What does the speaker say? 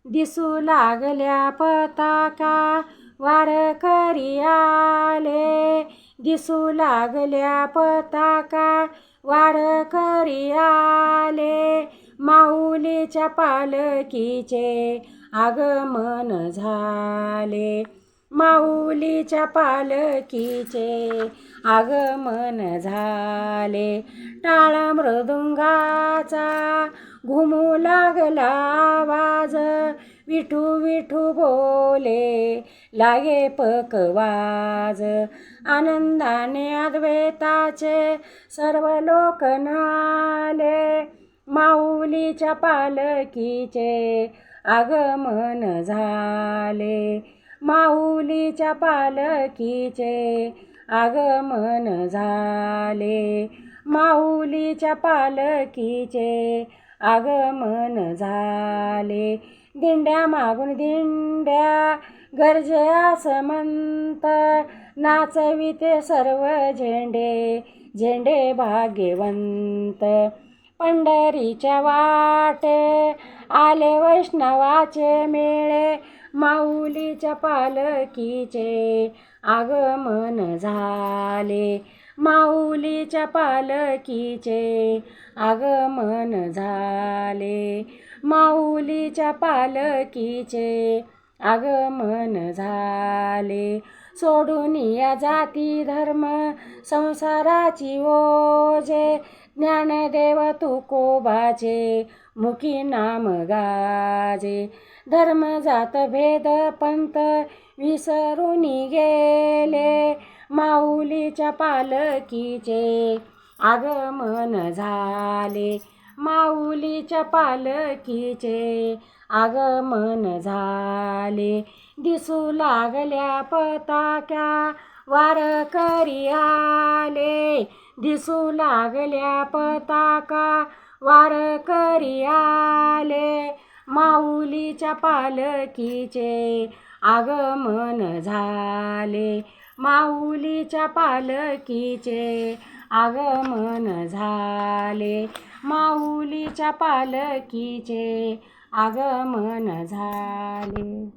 दिसू लागल्या पताका वारकरी आले. दिसू लागल्या पताका वारकरी आले. माऊलीच्या पालखीचे आगमन झाले. माऊलीच्या पालखीचे आगमन झाले. टाळ मृदुंगाचा घुमू लागला आवाज. विठू विठू बोले लागे पकवाज. आनंदाने अद्वैताचे सर्व लोक नाले. माऊलीच्या पालखीचे आगमन झाले. माऊलीच्या पालखीचे आगमन झाले. माऊलीच्या पालखीचे आगमन झाले. दिंड्या मागून दिंड्या गर्जे आसमंत. नाचविते सर्व झेंडे झेंडे भाग्यवंत. पंढरीच्या वाटे आले वैष्णवाचे मेळे. माऊलीच्या पालखीचे आगमन झाले. माऊलीच्या पालखीचे आगमन झाले. माऊलीच्या पालखीचे आगमन झाले. सोडून या जाती धर्म संसाराची ओझे. ज्ञानदेव तुकोबाचे मुखी नाम गाजे. धर्म जात भेद पंथ विसरून गेले. माऊलीच्या पालखीचे आगमन झाले. माऊलीच्या पालखीचे आगमन झाले. दिसू लागल्या पताका वारकरी आले. दिसू लागल्या पताका वारकरी आले. माऊलीच्या पालखीचे आगमन झाले. माऊलीच्या पालखीचे आगमन झाले. माऊलीच्या पालखीचे आगमन झाले.